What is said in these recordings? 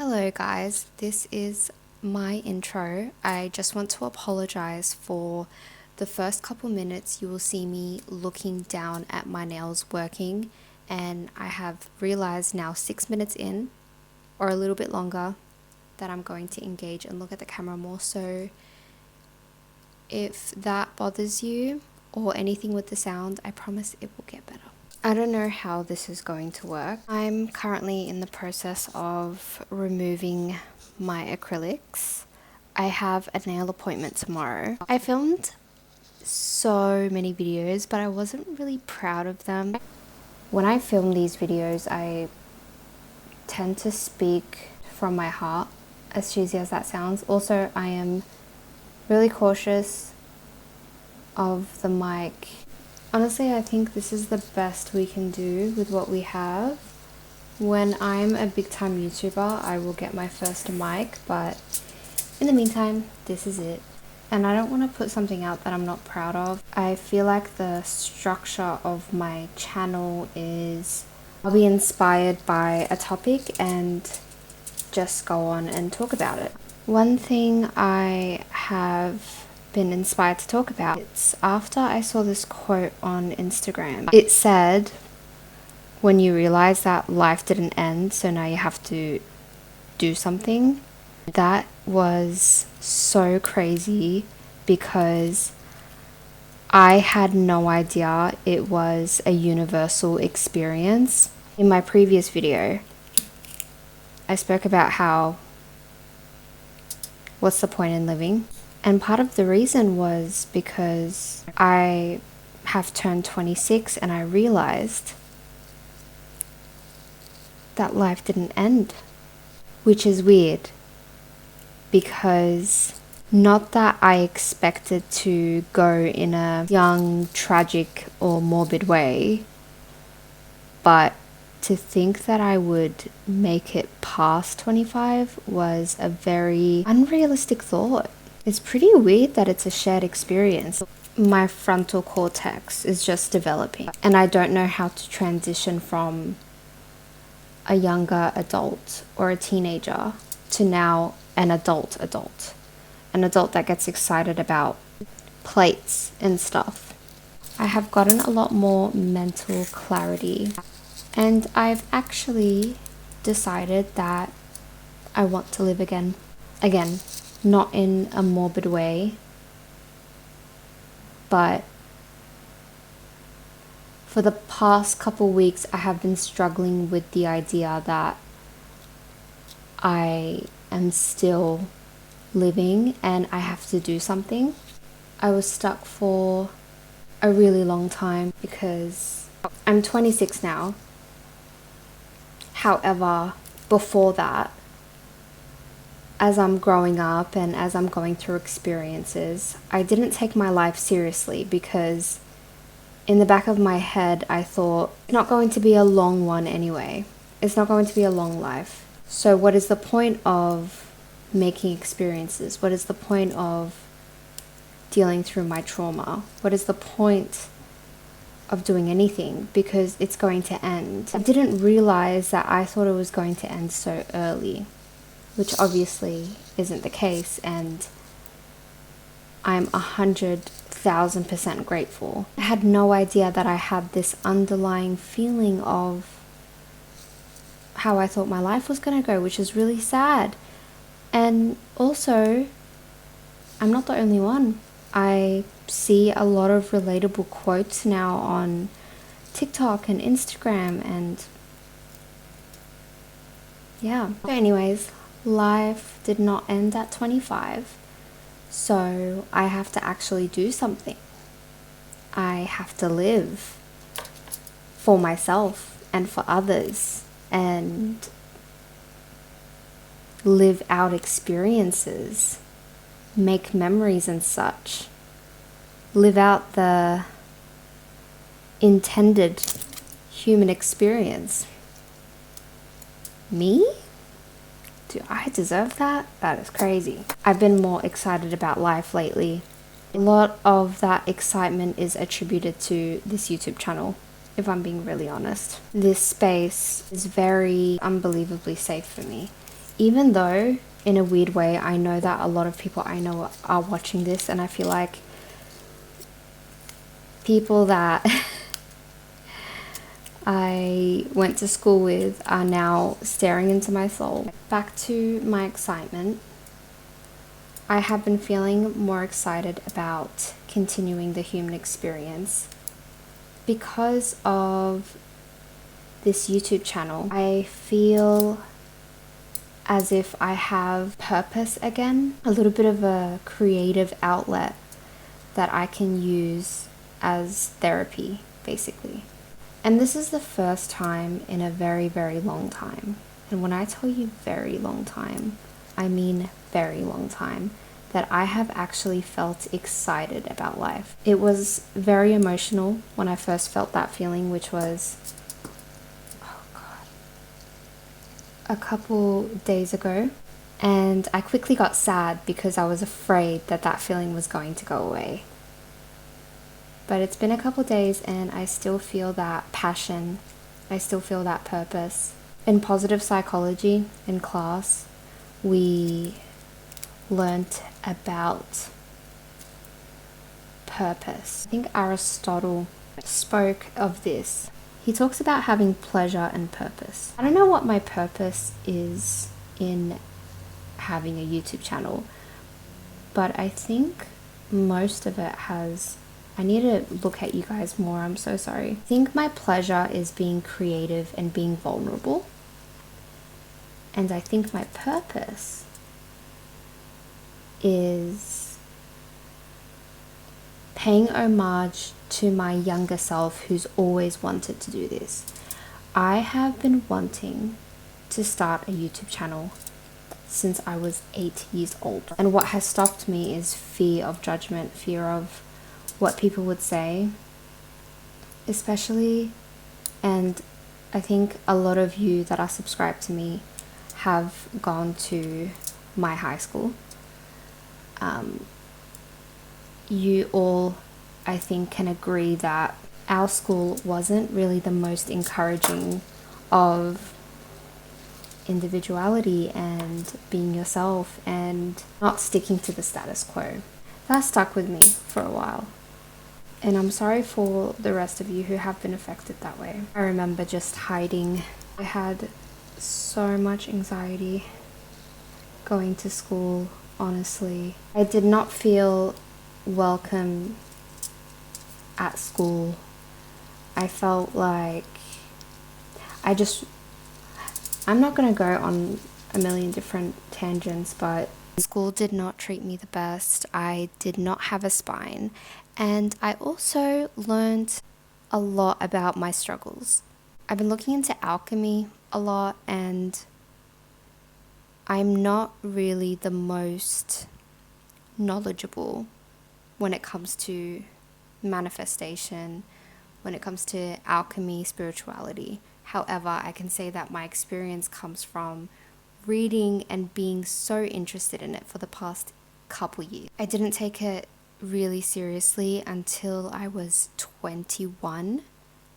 Hello guys, this is my intro. I just want to apologize for the first couple minutes you will see me looking down at my nails working, and I have realized now 6 minutes in, or a little bit longer, that I'm going to engage and look at the camera more. So if that bothers you or anything with the sound, I promise it will get better. I don't know how this is going to work. I'm currently in the process of removing my acrylics. I have a nail appointment tomorrow. I filmed so many videos, but I wasn't really proud of them. When I film these videos, I tend to speak from my heart, as cheesy as that sounds. Also, I am really cautious of the mic. Honestly, I think this is the best we can do with what we have. When I'm a big time YouTuber, I will get my first mic, but in the meantime, this is it. And I don't want to put something out that I'm not proud of. I feel like the structure of my channel is, I'll be inspired by a topic and just go on and talk about it. One thing I have been inspired to talk about, it's after I saw this quote on Instagram. It said, when you realize that life didn't end, so now you have to do something. That was so crazy because I had no idea it was a universal experience. In my previous video, I spoke about how, what's the point in living? And part of the reason was because I have turned 26 and I realized that life didn't end, which is weird because not that I expected to go in a young, tragic or morbid way, but to think that I would make it past 25 was a very unrealistic thought. It's pretty weird that it's a shared experience. My frontal cortex is just developing, and I don't know how to transition from a younger adult or a teenager to now an adult. An adult that gets excited about plates and stuff. I have gotten a lot more mental clarity, and I've actually decided that I want to live again. Not in a morbid way, but for the past couple weeks I have been struggling with the idea that I am still living and I have to do something. I was stuck for a really long time because I'm 26 now. However, before that, as I'm growing up and as I'm going through experiences, I didn't take my life seriously because in the back of my head, I thought, it's not going to be a long one anyway. It's not going to be a long life. So what is the point of making experiences? What is the point of dealing through my trauma? What is the point of doing anything? Because it's going to end. I didn't realize that I thought it was going to end so early, which obviously isn't the case, and I'm 100,000% grateful. I had no idea that I had this underlying feeling of how I thought my life was going to go, which is really sad. And also, I'm not the only one. I see a lot of relatable quotes now on TikTok and Instagram, and yeah. So anyways, life did not end at 25, so I have to actually do something. I have to live for myself and for others and live out experiences, make memories and such, live out the intended human experience. Me? Do I deserve that? That is crazy. I've been more excited about life lately. A lot of that excitement is attributed to this YouTube channel, if I'm being really honest. This space is very unbelievably safe for me. even though in a weird way I know that a lot of people I know are watching this, and I feel like people that I went to school with are now staring into my soul. Back to my excitement. I have been feeling more excited about continuing the human experience because of this YouTube channel. I feel as if I have purpose again, a little bit of a creative outlet that I can use as therapy, basically. And this is the first time in a very, very long time. And when I tell you very long time, I mean very long time, that I have actually felt excited about life. It was very emotional when I first felt that feeling, which was, oh God, a couple days ago. And I quickly got sad because I was afraid that that feeling was going to go away. But it's been a couple days and I still feel that passion. I still feel that purpose. In positive psychology in class, we learnt about purpose. I think Aristotle spoke of this. He talks about having pleasure and purpose. I don't know what my purpose is in having a YouTube channel, but I think most of it has... I need to look at you guys more, I'm so sorry. I think my pleasure is being creative and being vulnerable. And I think my purpose is paying homage to my younger self who's always wanted to do this. I have been wanting to start a YouTube channel since I was 8 years old. And what has stopped me is fear of judgment, fear of what people would say, especially, and I think a lot of you that are subscribed to me have gone to my high school. You all, I think, can agree that our school wasn't really the most encouraging of individuality and being yourself and not sticking to the status quo. That stuck with me for a while. And I'm sorry for the rest of you who have been affected that way. I remember just hiding. I had so much anxiety going to school, honestly. I did not feel welcome at school. I felt like I'm not going to go on a million different tangents, but school did not treat me the best. I did not have a spine. And I also learned a lot about my struggles. I've been looking into alchemy a lot, and I'm not really the most knowledgeable when it comes to manifestation, when it comes to alchemy, spirituality. However, I can say that my experience comes from reading and being so interested in it for the past couple years. I didn't take it really seriously until I was 21,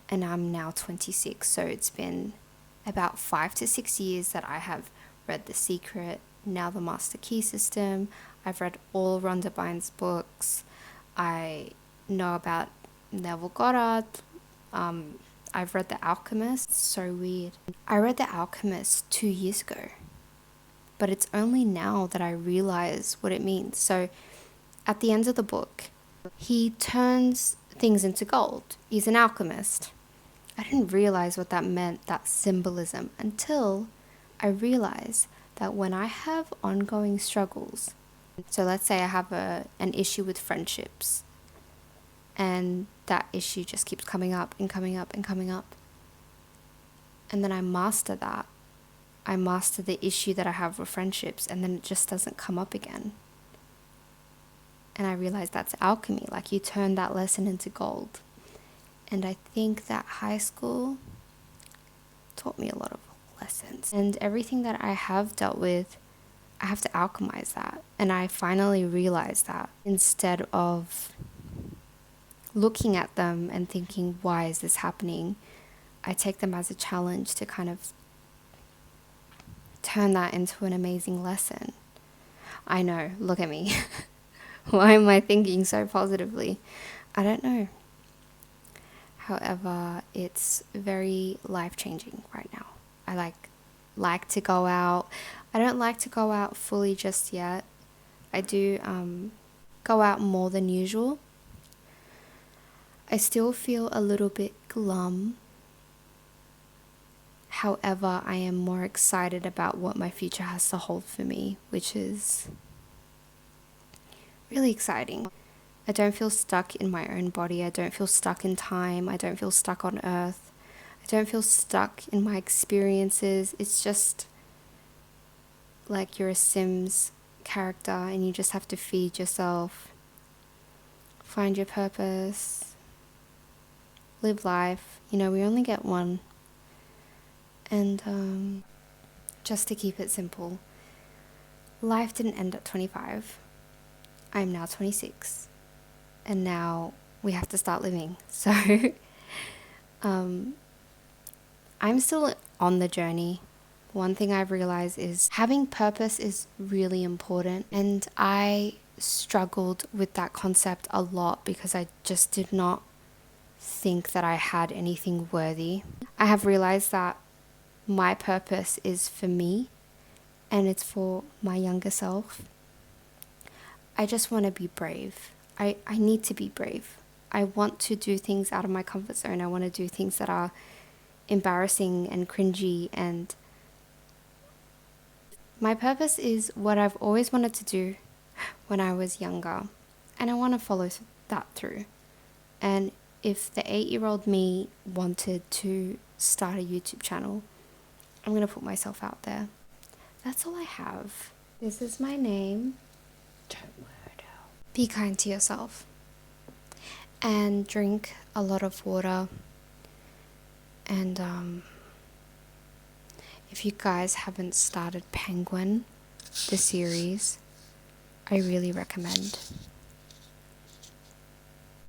and I'm now 26, so it's been about 5 to 6 years that I have read The Secret, now the Master Key System. I've read all Rhonda Bynes' books. I know about Neville Goddard. I've read The Alchemist. So weird. I read The Alchemist 2 years ago, but it's only now that I realize what it means. So at the end of the book, he turns things into gold. He's an alchemist. I didn't realize what that meant, that symbolism, until I realized that when I have ongoing struggles, so let's say I have an issue with friendships, and that issue just keeps coming up and coming up and coming up, and then I master that. I master the issue that I have with friendships, and then it just doesn't come up again. And I realized that's alchemy, like you turn that lesson into gold. And I think that high school taught me a lot of lessons. And everything that I have dealt with, I have to alchemize that. And I finally realized that instead of looking at them and thinking, why is this happening? I take them as a challenge to kind of turn that into an amazing lesson. I know, look at me. Why am I thinking so positively? I don't know. However, it's very life-changing right now. I like to go out. I don't like to go out fully just yet. I do go out more than usual. I still feel a little bit glum. However, I am more excited about what my future has to hold for me, which is really exciting. I don't feel stuck in my own body. I don't feel stuck in time. I don't feel stuck on earth. I don't feel stuck in my experiences. It's just like you're a Sims character and you just have to feed yourself, find your purpose, live life. You know, we only get one. And just to keep it simple, life didn't end at 25. I'm now 26. And now we have to start living. So I'm still on the journey. One thing I've realized is having purpose is really important. And I struggled with that concept a lot because I just did not think that I had anything worthy. I have realized that my purpose is for me and it's for my younger self. I just want to be brave. I need to be brave. I want to do things out of my comfort zone. I want to do things that are embarrassing and cringy, and my purpose is what I've always wanted to do when I was younger, and I want to follow that through. And if the 8-year-old me wanted to start a YouTube channel, I'm going to put myself out there. That's all I have. This is my name. Don't wear it out. Be kind to yourself. And drink a lot of water. And if you guys haven't started Penguin, the series, I really recommend.